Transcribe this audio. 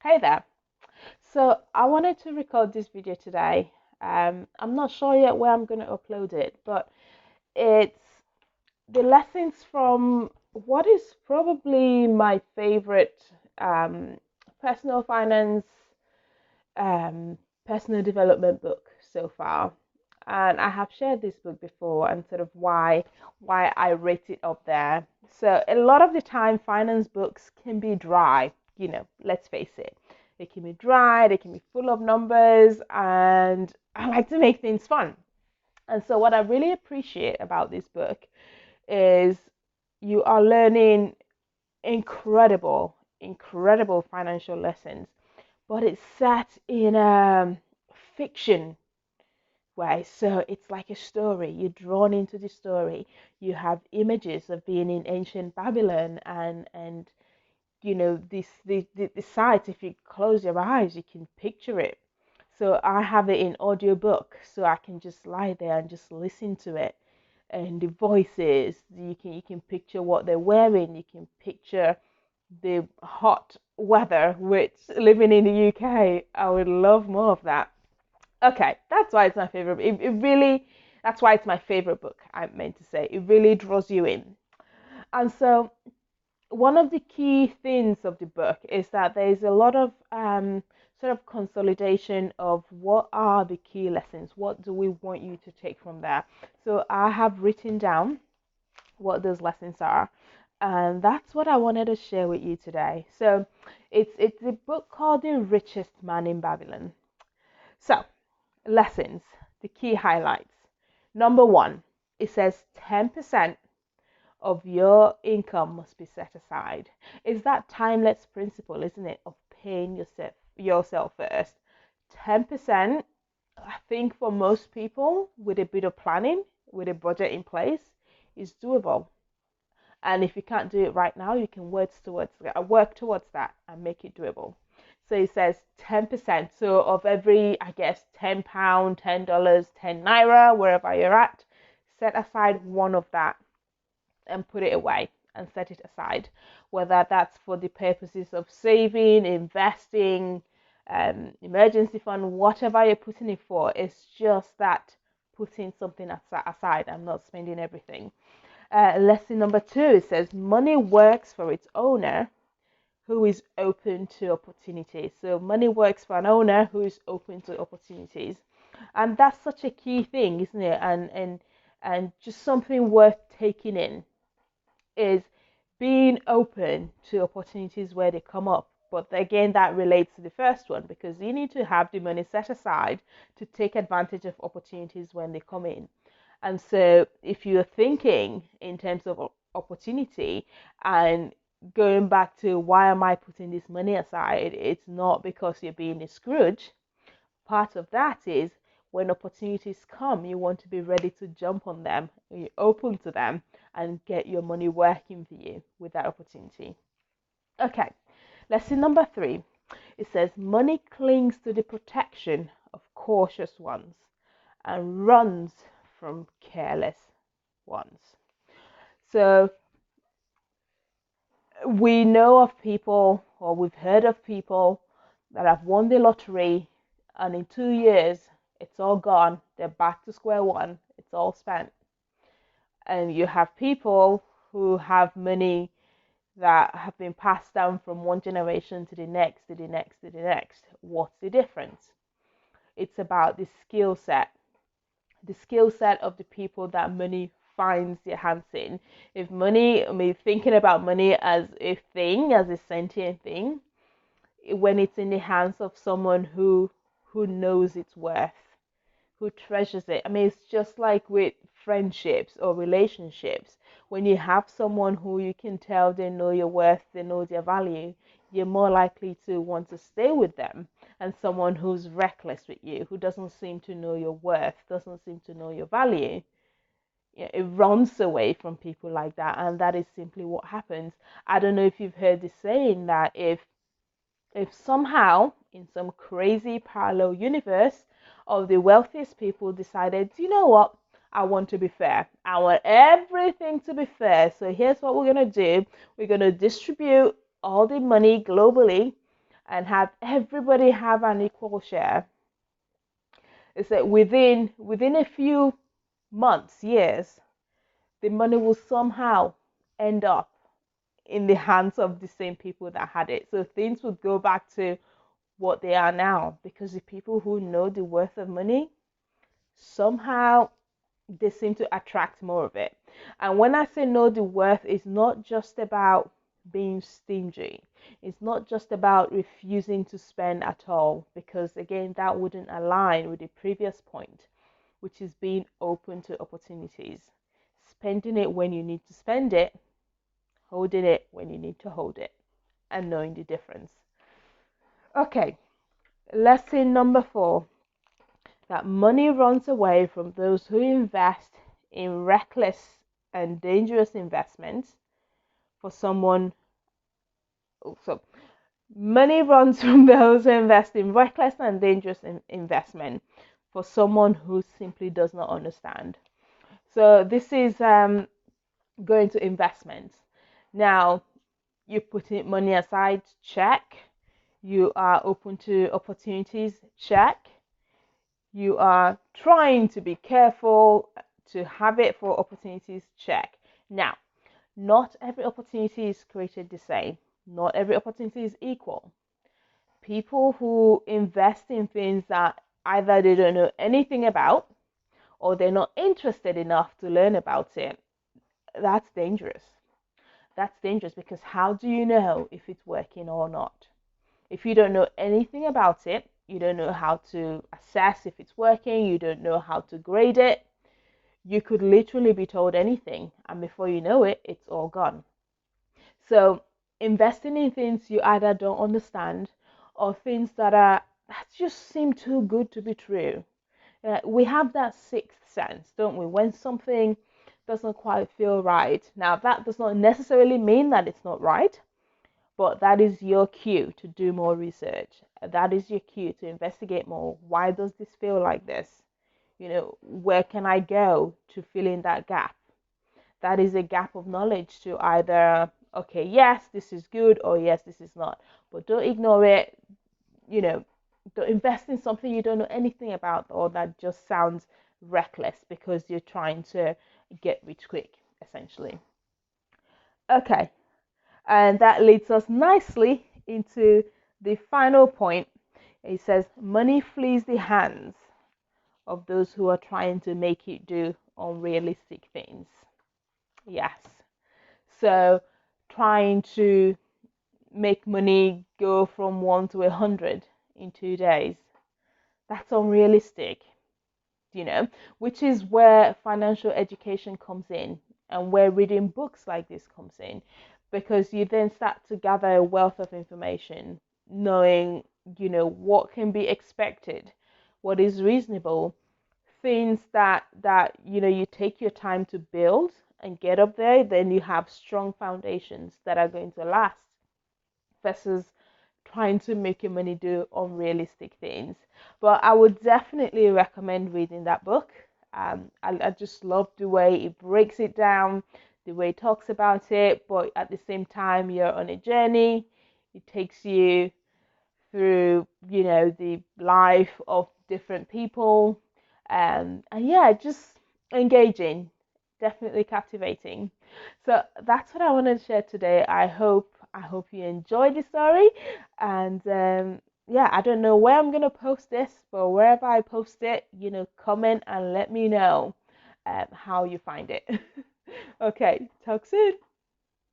Hey there. So I wanted to record this video today. I'm not sure yet where I'm going to upload it, but it's the lessons from what is probably my favorite um, personal finance, um, personal development book so far. And I have shared this book before and sort of why I rate it up there. So a lot of the time, finance books can be dry. Let's face it. They can be dry. They can be full of numbers, and I like to make things fun. And so, what I really appreciate about this book is you are learning incredible financial lessons, but it's set in fiction way. So it's like a story. You're drawn into the story. You have images of being in ancient Babylon and the sight. If you close your eyes, you can picture it. So I have it in audiobook, so I can just lie there and just listen to it. And the voices, you can picture what they're wearing. You can picture the hot weather, which living in the UK, I would love more of that. Okay, that's why it's my favorite. It really, that's why it's my favorite book. I meant to say it really draws you in. And so, one of the key things of the book is that there is a lot of sort of consolidation of what are the key lessons. What do we want you to take from there? So I have written down what those lessons are, and that's what I wanted to share with you today. So it's a book called The Richest Man in Babylon. So lessons, the key highlights. Number one, it says 10% of your income must be set aside. It's that timeless principle, isn't it, of paying yourself first. 10%, I think for most people, with a bit of planning, with a budget in place, is doable. And if you can't do it right now, you can work towards that and make it doable. So it says 10%. So of every, I guess, £10, $10, 10 naira, wherever you're at, set aside one of that and put it away and set it aside. Whether that's for the purposes of saving, investing, emergency fund, whatever you're putting it for, it's just that putting something aside. I'm not spending everything. Lesson number two, it says money works for its owner who is open to opportunities. So money works for an owner who is open to opportunities. And that's such a key thing, isn't it? And just something worth taking in is being open to opportunities where they come up. But again, that relates to the first one because you need to have the money set aside to take advantage of opportunities when they come in. And so, if you're thinking in terms of opportunity and going back to why am I putting this money aside, it's not because you're being a Scrooge. Part of that is when opportunities come, you want to be ready to jump on them, you're open to them, and get your money working for you with that opportunity. Okay, lesson number three. It says money clings to the protection of cautious ones and runs from careless ones. So we know of people, or we've heard of people that have won the lottery, and in 2 years, it's all gone. They're back to square one. It's all spent. And you have people who have money that have been passed down from one generation to the next, to the next, to the next. What's the difference? It's about the skill set of the people that money finds their hands in. If money, I mean, thinking about money as a thing, as a sentient thing, when it's in the hands of someone who knows its worth, who treasures it. I mean, it's just like with friendships or relationships. When you have someone who you can tell they know your worth, they know their value, you're more likely to want to stay with them. And someone who's reckless with you, who doesn't seem to know your worth, doesn't seem to know your value, it runs away from people like that. And that is simply what happens. I don't know if you've heard the saying that if somehow in some crazy parallel universe of the wealthiest people decided, you know what, I want to be fair. I want everything to be fair. So here's what we're going to do. We're going to distribute all the money globally, and have everybody have an equal share, it's that within a few months, years, the money will somehow end up in the hands of the same people that had it. So things would go back to what they are now, because the people who know the worth of money, somehow they seem to attract more of it. And when I say know the worth, it's not just about being stingy. It's not just about refusing to spend at all, because again, that wouldn't align with the previous point, which is being open to opportunities, spending it when you need to spend it, holding it when you need to hold it, and knowing the difference. Okay, lesson number 4, that money runs away from those who invest in reckless and dangerous investments for someone. So, money runs from those who invest in reckless and dangerous investment for someone who simply does not understand. So, this is going to investments. Now, you put money aside, check. You are open to opportunities, check. You are trying to be careful to have it for opportunities, check. Now, not every opportunity is created the same. Not every opportunity is equal. People who invest in things that either they don't know anything about or they're not interested enough to learn about it, that's dangerous. That's dangerous, because how do you know if it's working or not? If you don't know anything about it, you don't know how to assess if it's working, you don't know how to grade it, you could literally be told anything, and before you know it, it's all gone. So investing in things you either don't understand, or things that just seem too good to be true. We have that sixth sense, don't we? When something doesn't quite feel right. Now, that does not necessarily mean that it's not right, but that is your cue to do more research. That is your cue to investigate more. Why does this feel like this? Where can I go to fill in that gap? That is a gap of knowledge to either, okay, yes, this is good, or yes, this is not. But don't ignore it. you know, don't invest in something you don't know anything about, or that just sounds reckless because you're trying to get rich quick, essentially. Okay, and that leads us nicely into the final point. It says, money flees the hands of those who are trying to make it do unrealistic things. Yes. So, trying to make money go from 1 to 100 in 2 days, that's unrealistic, which is where financial education comes in, and where reading books like this comes in, because you then start to gather a wealth of information, knowing, what can be expected, what is reasonable, things that you take your time to build and get up there, then you have strong foundations that are going to last, versus trying to make your money do unrealistic things. But I would definitely recommend reading that book. I just love the way it breaks it down, the way it talks about it, but at the same time, you're on a journey. It takes you through, the life of different people. And yeah, just engaging, definitely captivating. So that's what I wanted to share today. I hope you enjoyed the story, and yeah, I don't know where I'm gonna post this, but wherever I post it, comment and let me know how you find it. Okay, talk soon.